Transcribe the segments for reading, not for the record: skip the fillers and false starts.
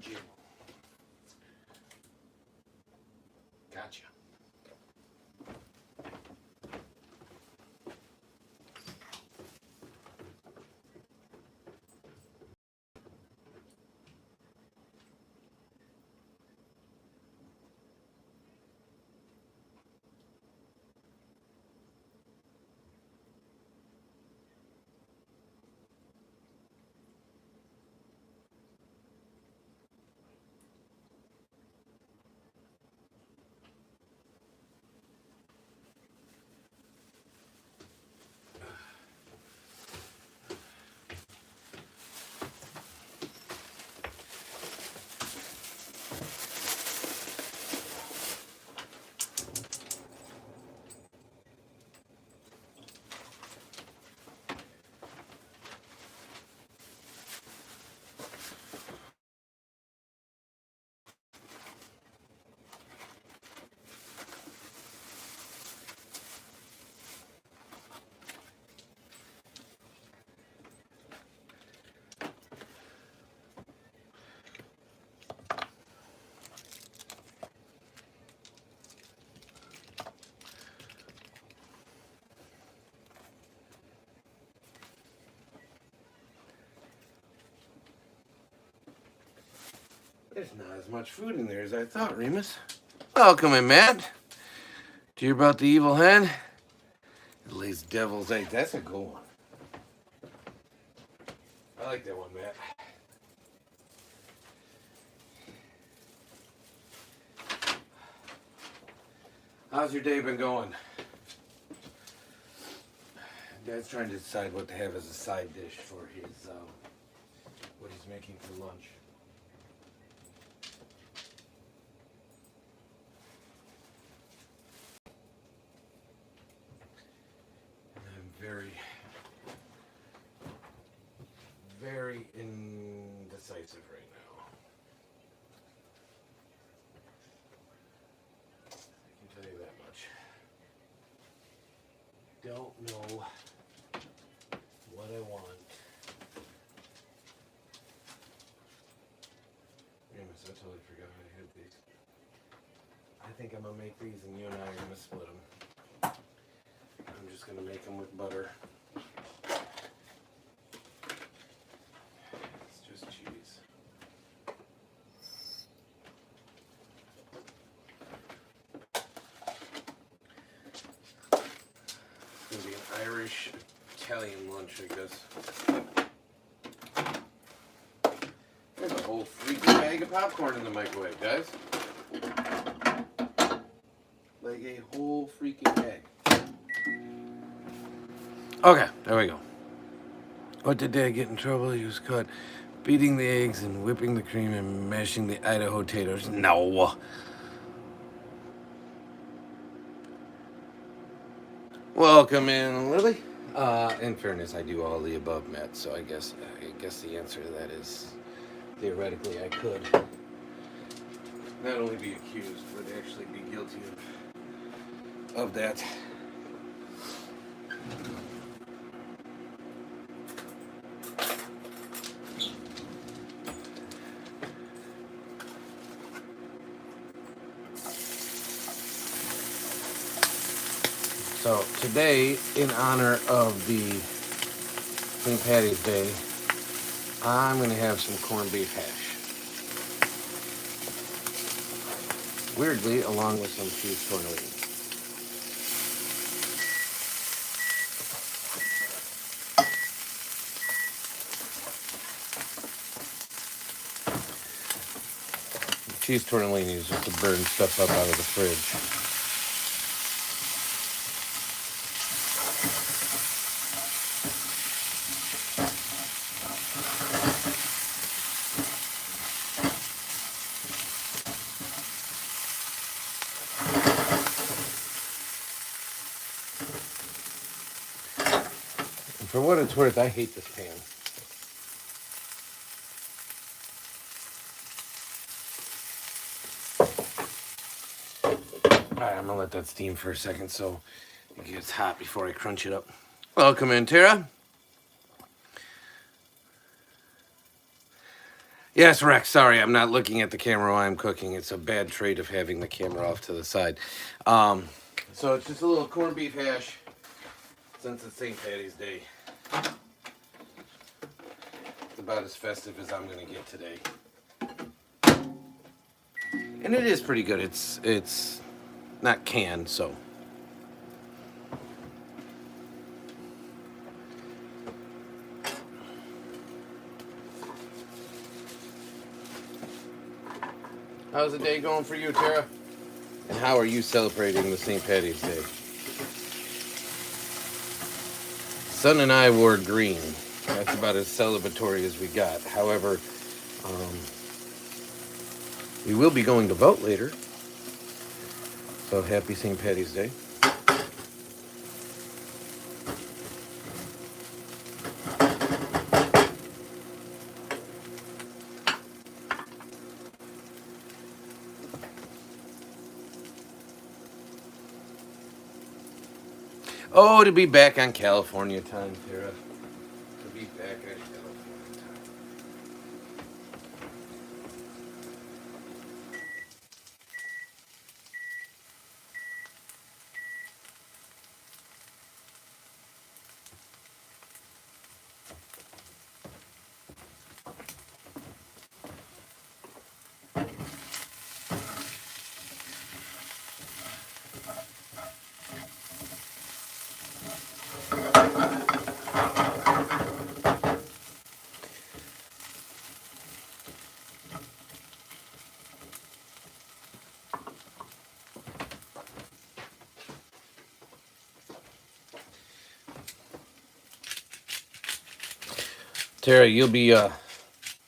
gym. Gotcha. There's not as much food in there as I thought, Remus. Welcome in, Matt. Do you hear about the evil hen? It lays devil's eggs. That's a good one. I like that one, Matt. How's your day been going? Dad's trying to decide what to have as a side dish for his, what he's making for lunch. Very indecisive right now. I can tell you that much. Don't know what I want. Remus, I totally forgot I had these. I think I'm gonna make these and you and I are gonna split them. I'm just gonna make them with butter. Irish Italian lunch, I guess. There's a whole freaking bag of popcorn in the microwave, guys. Like a whole freaking bag. Okay, there we go. What did Dad get in trouble? He was caught beating the eggs and whipping the cream and mashing the Idaho taters. No. Welcome in, Lily. In fairness, I do all the above, Matt. So I guess the answer to that is theoretically I could not only be accused, but actually be guilty of that. So today, in honor of the St. Patty's Day, I'm going to have some corned beef hash. Weirdly, along with some cheese tortellini. Cheese tortellini is just to burn stuff up out of the fridge. For what it's worth, I hate this pan. Alright, I'm gonna let that steam for a second so it gets hot before I crunch it up. Welcome in, Tara. Yes, Rex. Sorry, I'm not looking at the camera while I'm cooking. It's a bad trait of having the camera off to the side. Um, so it's just a little corned beef hash since it's St. Patty's Day. It's about as festive as I'm going to get today. And it is pretty good. It's not canned, so. How's the day going for you, Tara? And how are you celebrating the St. Patty's Day? Son and I wore green. That's about as celebratory as we got. However, we will be going to vote later. So happy St. Patty's Day. Oh, to be back on California time, Tara. To be back on California time. Tara, you'll be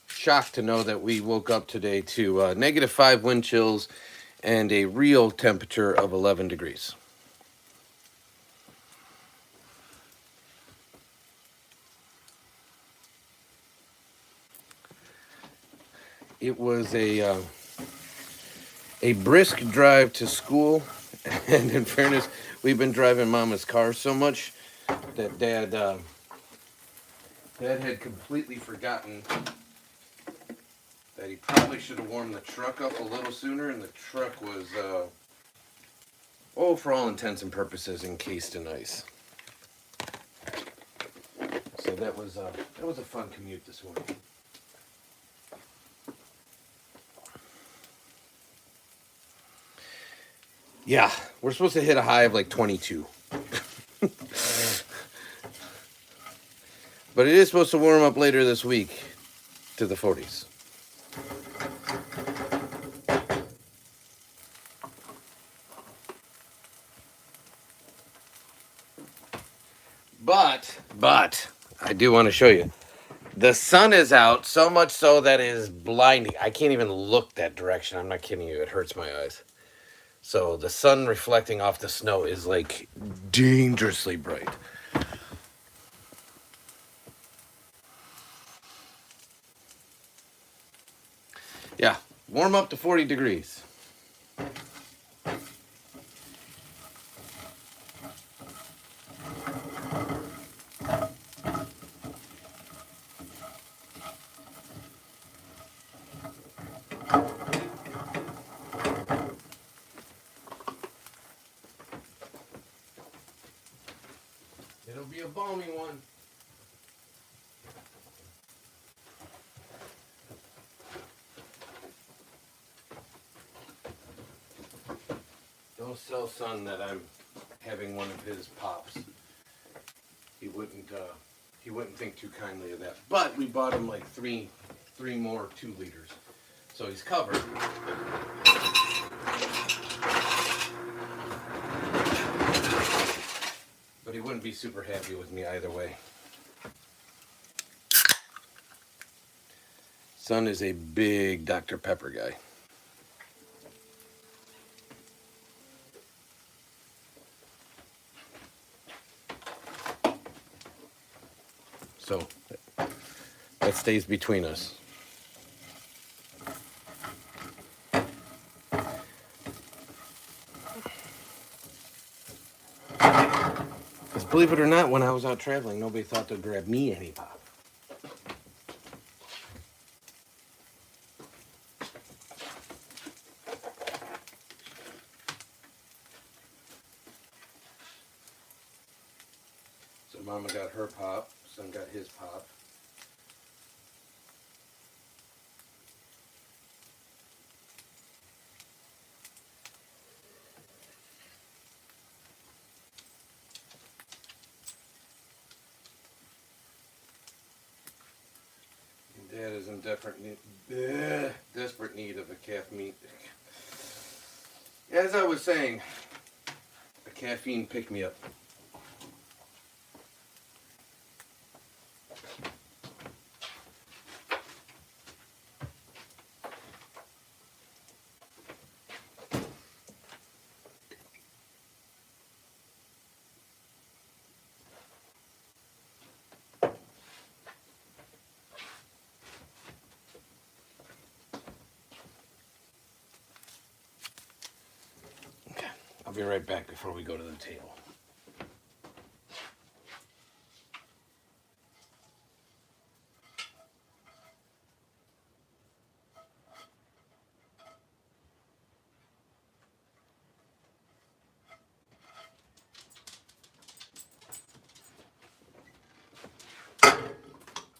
shocked to know that we woke up today to -5 wind chills and a real temperature of 11 degrees. It was a brisk drive to school, and in fairness, we've been driving Mama's car so much that Dad had completely forgotten that he probably should have warmed the truck up a little sooner, and the truck was, for all intents and purposes, encased in ice. So that was a fun commute this morning. Yeah, we're supposed to hit a high of like 22. But it is supposed to warm up later this week to the 40s. But, I do want to show you. The sun is out, so much so that it is blinding. I can't even look that direction. I'm not kidding you. It hurts my eyes. So the sun reflecting off the snow is like dangerously bright. Yeah, warm up to 40 degrees. It'll be a balmy one. Don't tell son that I'm having one of his pops. He wouldn't think too kindly of that. But we bought him like three more 2 liters. So he's covered. But he wouldn't be super happy with me either way. Son is a big Dr. Pepper guy. So that stays between us. Because believe it or not, when I was out traveling, nobody thought to grab me any pop. Mama got her pop. Son got his pop. Dad is in desperate need of a caffeine. As I was saying, a caffeine pick-me-up. I'll be right back before we go to the table.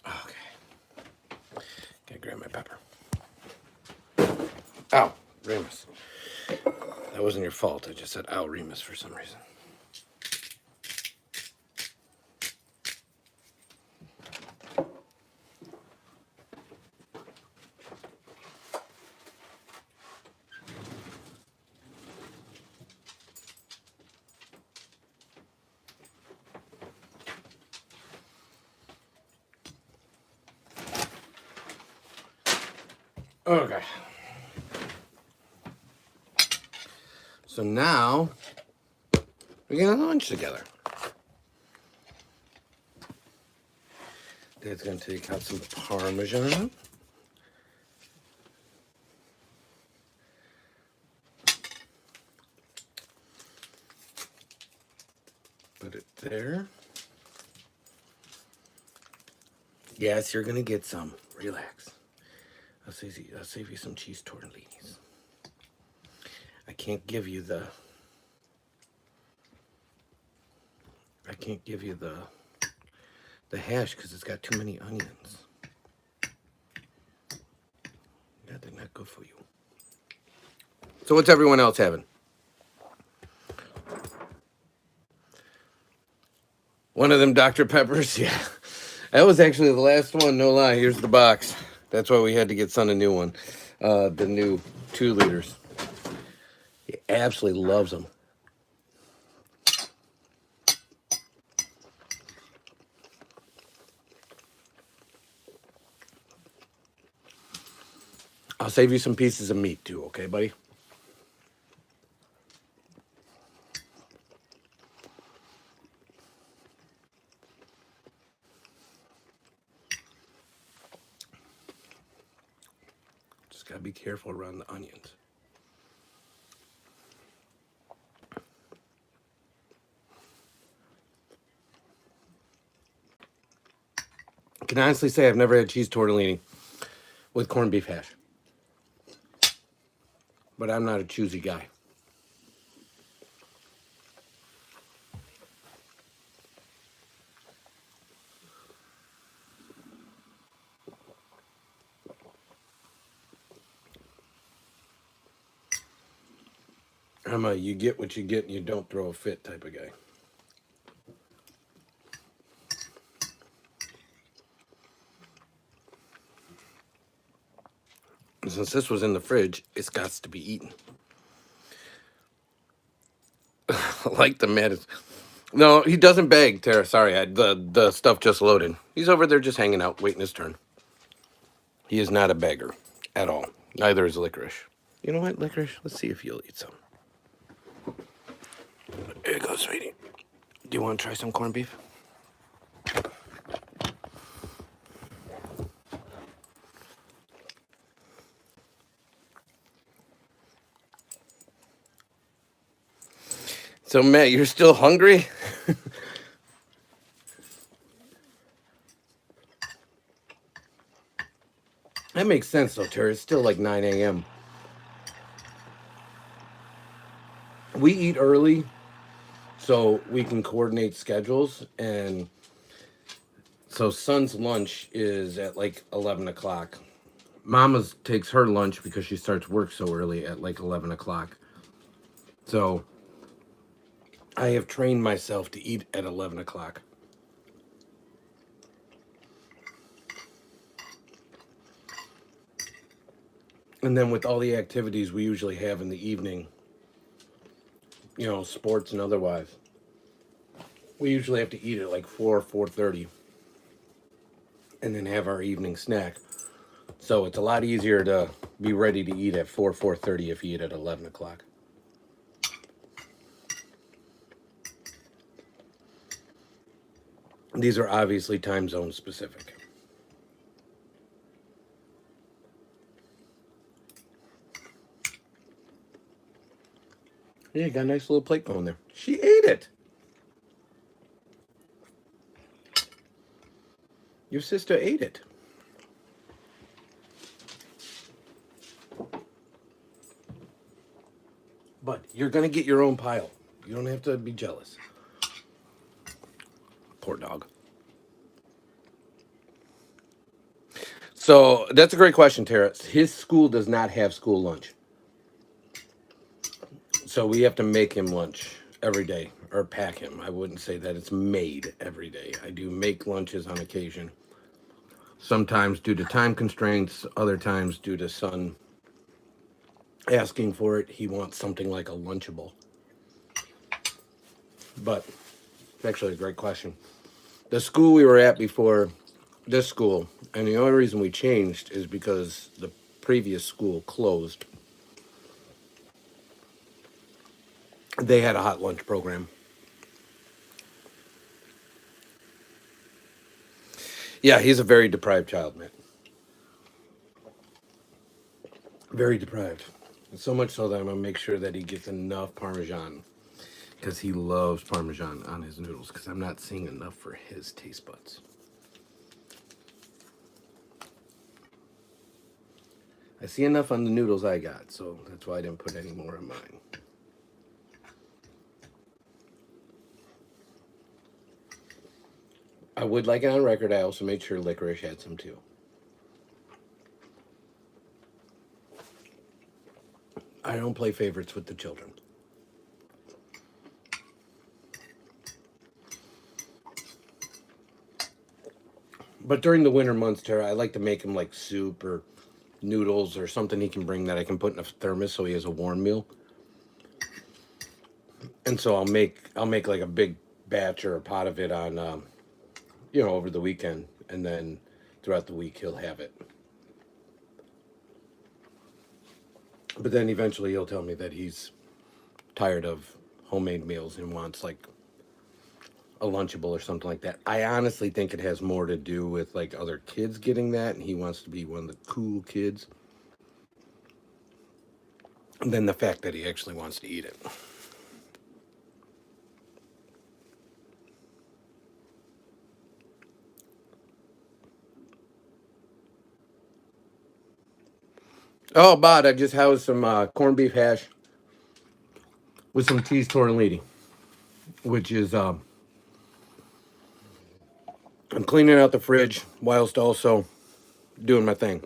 Okay. Gotta grab my pepper. Ow, Remus. That wasn't your fault. I just said ow, Remus for some reason. Okay. So now we're gonna lunch together. Dad's gonna take out some Parmesan. Put it there. Yes, you're gonna get some. Relax. I'll save you some cheese tortellinis. I can't give you the hash because it's got too many onions. Yeah, they're not good for you. So what's everyone else having? One of them Dr. Peppers? Yeah. That was actually the last one, no lie. Here's the box. That's why we had to get Son a new one. The new 2 liters. He absolutely loves them. I'll save you some pieces of meat too, okay, buddy? Just gotta be careful around the onions. I can honestly say I've never had cheese tortellini with corned beef hash. But I'm not a choosy guy. I'm a you get what you get and you don't throw a fit type of guy. Since this was in the fridge, it's got to be eaten. Like the man. No, he doesn't beg, Tara. Sorry, the stuff just loaded. He's over there just hanging out, waiting his turn. He is not a beggar at all. Neither is Licorice. You know what, Licorice? Let's see if you'll eat some. Here you go, sweetie. Do you want to try some corned beef? So, Matt, you're still hungry? That makes sense, though, Terry. It's still like 9 a.m. We eat early so we can coordinate schedules, and So son's lunch is at like 11 o'clock. Mama's takes her lunch because she starts work so early at like 11 o'clock. So I have trained myself to eat at 11 o'clock. And then with all the activities we usually have in the evening, you know, sports and otherwise, we usually have to eat at like 4:30, and then have our evening snack. So it's a lot easier to be ready to eat at 4:30 if you eat at 11 o'clock. These are obviously time zone specific. Yeah, you got a nice little plate going there. She ate it. Your sister ate it. But you're going to get your own pile. You don't have to be jealous. Poor dog. So that's a great question, Tara. His school does not have school lunch. So we have to make him lunch every day or pack him. I wouldn't say that it's made every day. I do make lunches on occasion. Sometimes due to time constraints, other times due to son asking for it. He wants something like a Lunchable. But it's actually a great question. The school we were at before this school, and the only reason we changed is because the previous school closed. They had a hot lunch program. Yeah, he's a very deprived child, man. Very deprived. So much so that I'm going to make sure that he gets enough Parmesan. Because he loves Parmesan on his noodles. Because I'm not seeing enough for his taste buds. I see enough on the noodles I got. So that's why I didn't put any more in mine. I would like it on record. I also made sure Licorice had some too. I don't play favorites with the children. But during the winter months, Tara, I like to make him like soup or noodles or something he can bring that I can put in a thermos so he has a warm meal. And so I'll make like a big batch or a pot of it on, over the weekend, and then throughout the week he'll have it. But then eventually he'll tell me that he's tired of homemade meals and wants like a Lunchable or something like that. I honestly think it has more to do with like other kids getting that, and he wants to be one of the cool kids, than the fact that he actually wants to eat it. Oh, Bod, I just housed some corned beef hash with some cheese tortellini, which is I'm cleaning out the fridge whilst also doing my thing.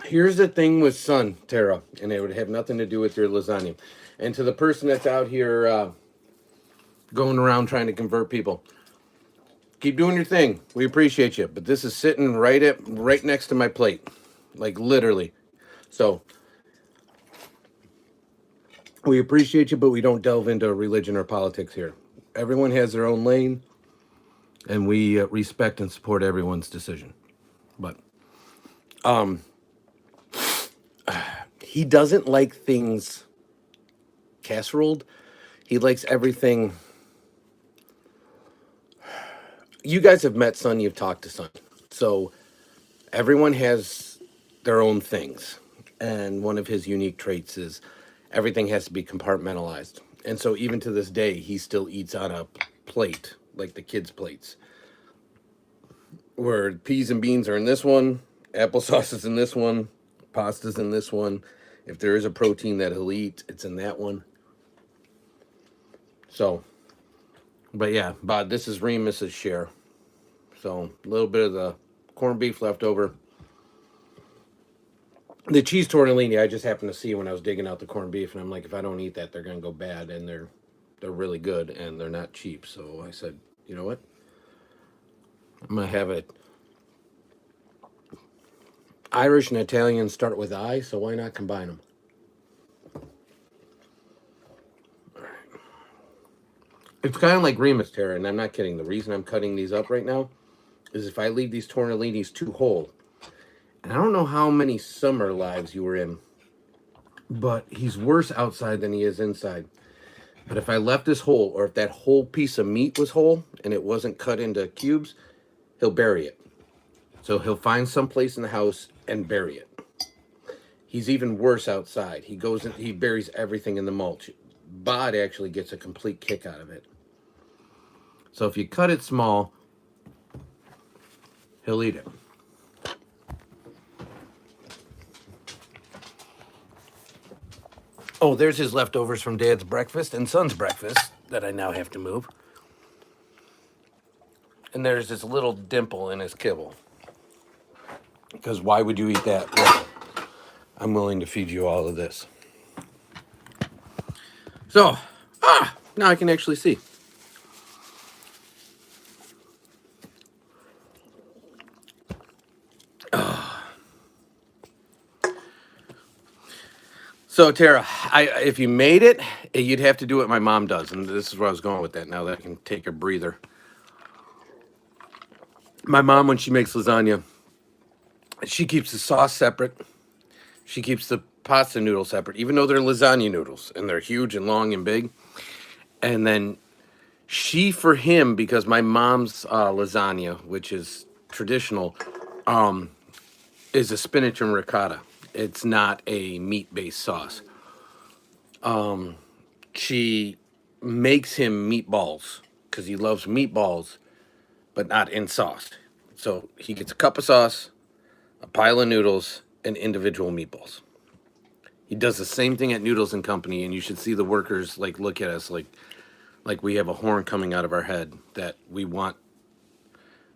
Here's the thing with son, Tara, and it would have nothing to do with your lasagna. And to the person that's out here going around trying to convert people, keep doing your thing. We appreciate you, but this is sitting right next to my plate, like literally. So we appreciate you, but we don't delve into religion or politics here. Everyone has their own lane, and we respect and support everyone's decision. But he doesn't like things casseroled. He likes everything. You guys have met Son, you've talked to Son. So everyone has their own things. And one of his unique traits is everything has to be compartmentalized. And so even to this day, he still eats on a plate, like the kids' plates, where peas and beans are in this one, applesauce is in this one, pasta's in this one. If there is a protein that he'll eat, it's in that one. So But yeah, but this is Remus's share. So a little bit of the corned beef left over. The cheese tortellini I just happened to see when I was digging out the corned beef, and I'm like, if I don't eat that, they're gonna go bad, and they're really good and they're not cheap. So I said, you know what? I'm gonna have it. Irish and Italian start with I, so why not combine them? It's kind of like Remus, Tara, and I'm not kidding. The reason I'm cutting these up right now is if I leave these tortellinis too whole, and I don't know how many summer lives you were in, but he's worse outside than he is inside. But if I left this whole, or if that whole piece of meat was whole and it wasn't cut into cubes, he'll bury it. So he'll find some place in the house and bury it. He's even worse outside. He goes and he buries everything in the mulch. Bod actually gets a complete kick out of it. So if you cut it small, he'll eat it. Oh, there's his leftovers from Dad's breakfast and Son's breakfast that I now have to move. And there's this little dimple in his kibble. Because why would you eat that? Well, I'm willing to feed you all of this. So, now I can actually see. So, Tara, if you made it, you'd have to do what my mom does. And this is where I was going with that now that I can take a breather. My mom, when she makes lasagna, she keeps the sauce separate. She keeps the pasta noodle separate, even though they're lasagna noodles. And they're huge and long and big. And then she, for him, because my mom's lasagna, which is traditional, is a spinach and ricotta. It's not a meat-based sauce. She makes him meatballs because he loves meatballs, but not in sauce. So he gets a cup of sauce, a pile of noodles, and individual meatballs. He does the same thing at Noodles and Company, and you should see the workers like look at us like we have a horn coming out of our head that we want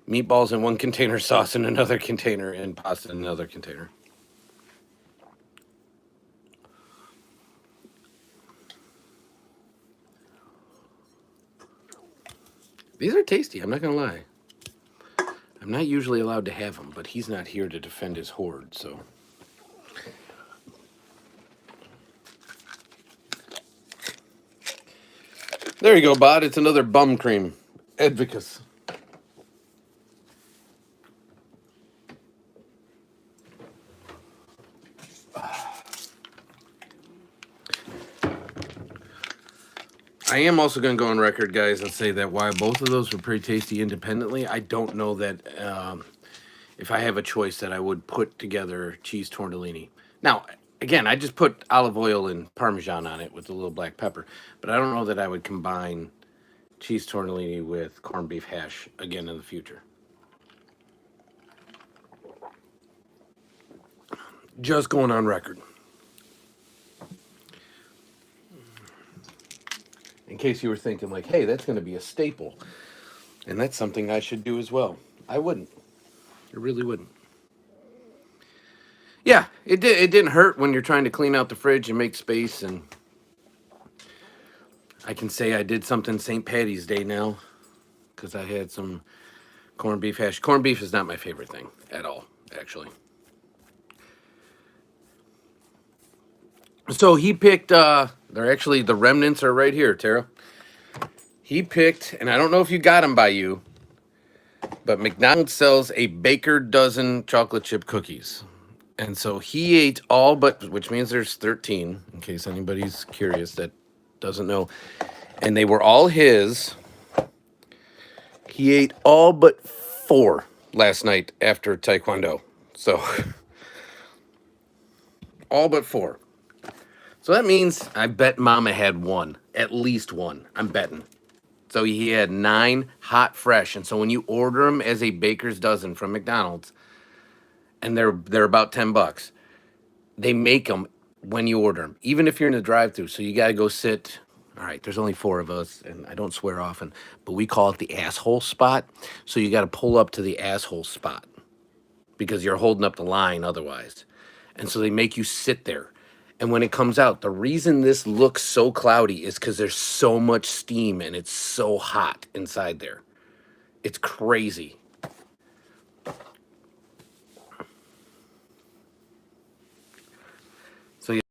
meatballs in one container, sauce in another container, and pasta in another container. These are tasty, I'm not gonna lie. I'm not usually allowed to have them, but he's not here to defend his hoard, so. There you go, Bod. It's another bum cream. Advocus. I am also going to go on record, guys, and say that while both of those were pretty tasty independently, I don't know that if I have a choice that I would put together cheese tortellini. Now, again, I just put olive oil and Parmesan on it with a little black pepper, but I don't know that I would combine cheese tortellini with corned beef hash again in the future. Just going on record. In case you were thinking like, hey, that's going to be a staple. And that's something I should do as well. I wouldn't. It really wouldn't. Yeah, it didn't hurt when you're trying to clean out the fridge and make space. And I can say I did something St. Patty's Day now because I had some corned beef hash. Corned beef is not my favorite thing at all, actually. So he picked, they're actually, the remnants are right here, Tara. He picked, and I don't know if you got them by you, but McDonald's sells a baker dozen chocolate chip cookies. And so he ate all but, which means there's 13, in case anybody's curious that doesn't know. And they were all his. He ate all but 4 last night after Taekwondo. So, all but 4. So that means I bet Mama had 1, at least 1. I'm betting. So he had 9 hot, fresh. And so when you order them as a baker's dozen from McDonald's, and they're about $10, they make them when you order them, even if you're in the drive-thru. So you got to go sit All right, there's only 4 of us, and I don't swear often, but we call it the asshole spot. So you got to pull up to the asshole spot because you're holding up the line otherwise. And so they make you sit there. And when it comes out, the reason this looks so cloudy is because there's so much steam and it's so hot inside there. It's crazy. So yeah,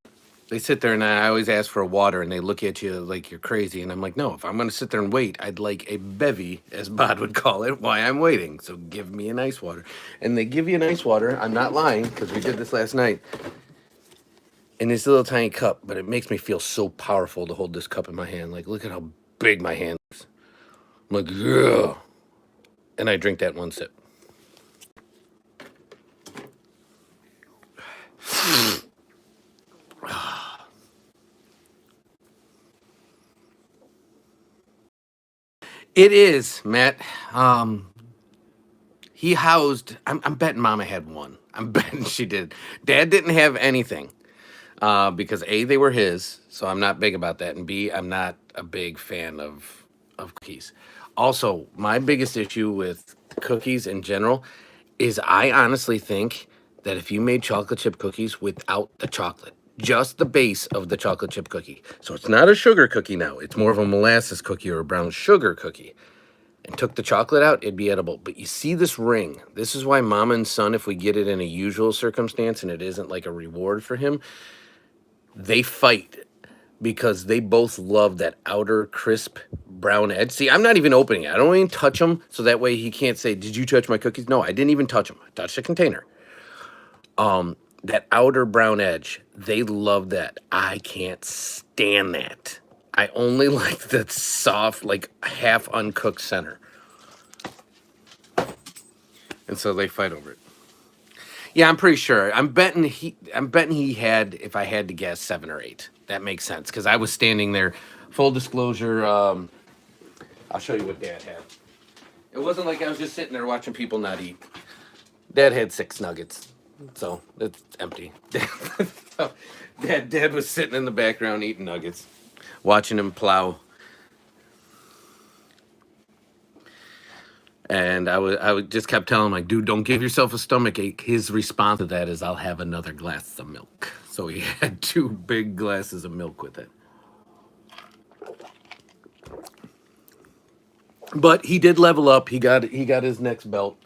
they sit there, and I always ask for a water, and they look at you like you're crazy. And I'm like, no, if I'm going to sit there and wait, I'd like a bevy, as Bod would call it, while I'm waiting. So give me an ice water. And they give you an ice water. I'm not lying because we did this last night. In this little tiny cup, but it makes me feel so powerful to hold this cup in my hand. Like, look at how big my hand is. I'm like, yeah. And I drink that in one sip. It is, Matt. He housed. I'm betting Mama had one. I'm betting she did. Dad didn't have anything because A, they were his, so I'm not big about that, and B, I'm not a big fan of cookies. Also, my biggest issue with cookies in general is I honestly think that if you made chocolate chip cookies without the chocolate, just the base of the chocolate chip cookie, so it's not a sugar cookie now, it's more of a molasses cookie or a brown sugar cookie, and took the chocolate out, it'd be edible. But you see this ring. This is why Mama and Son, if we get it in a usual circumstance and it isn't like a reward for him, they fight because they both love that outer crisp brown edge. See, I'm not even opening it. I don't even touch them, so that way he can't say, "Did you touch my cookies?" No, I didn't even touch them. I touched the container. That outer brown edge, they love that. I can't stand that. I only like that soft, like half uncooked center. And so they fight over it. Yeah, I'm pretty sure. I'm betting he had, if I had to guess, 7 or 8. That makes sense because I was standing there. Full disclosure, I'll show you what Dad had. It wasn't like I was just sitting there watching people not eat. Dad had 6 nuggets, so it's empty. So, Dad was sitting in the background eating nuggets, watching him plow. And I would just kept telling him, like, dude, don't give yourself a stomach ache. His response to that is, I'll have another glass of milk. So he had 2 big glasses of milk with it. But he did level up. He got his next belt.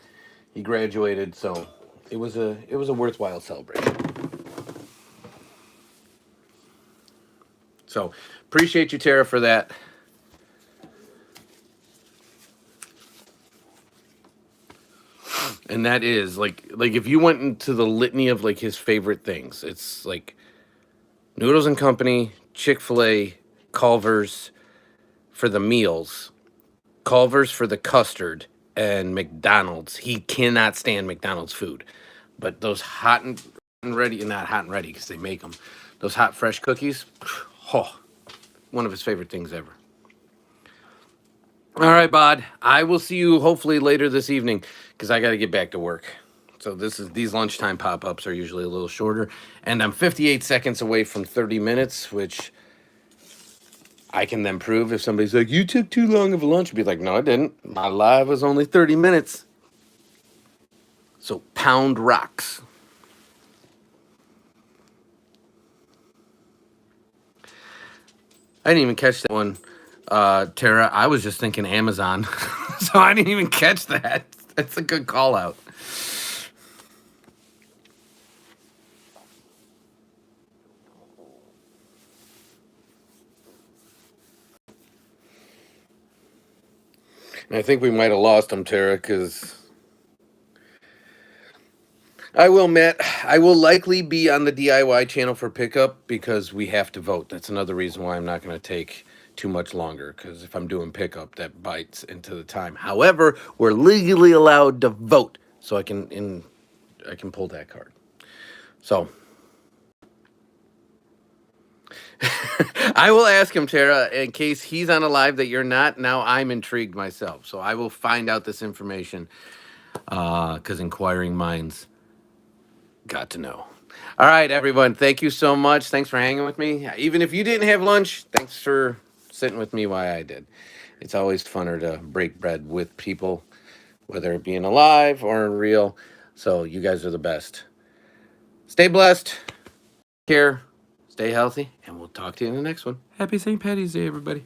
He graduated, so it was a worthwhile celebration. So appreciate you, Tara, for that. And that is like if you went into the litany of like his favorite things, it's like Noodles and Company, Chick-fil-A, Culver's for the meals, Culver's for the custard, and McDonald's. He cannot stand McDonald's food. But those hot and ready, not hot and ready because they make them, those hot fresh cookies, oh, one of his favorite things ever. All right, Bod. I will see you hopefully later this evening because I got to get back to work. So these lunchtime pop-ups are usually a little shorter, and I'm 58 seconds away from 30 minutes, which I can then prove if somebody's like, "You took too long of a lunch." I'd be like, "No, I didn't. My live was only 30 minutes." So pound rocks. I didn't even catch that one. Tara, I was just thinking Amazon, so I didn't even catch that. That's a good call out. And I think we might have lost him, Tara, because I will, Matt. I will likely be on the DIY channel for pickup because we have to vote. That's another reason why I'm not going to take too much longer, because if I'm doing pickup, that bites into the time. However, we're legally allowed to vote, so I can pull that card. So I will ask him, Tara, in case he's on a live that you're not. Now I'm intrigued myself, so I will find out this information because inquiring minds got to know. All right, everyone. Thank you so much. Thanks for hanging with me. Even if you didn't have lunch, thanks for sitting with me why I did. It's always funner to break bread with people, whether it be in alive or in real. So you guys are the best. Stay blessed, care, stay healthy, and we'll talk to you in the next one. Happy St. Patty's Day, everybody.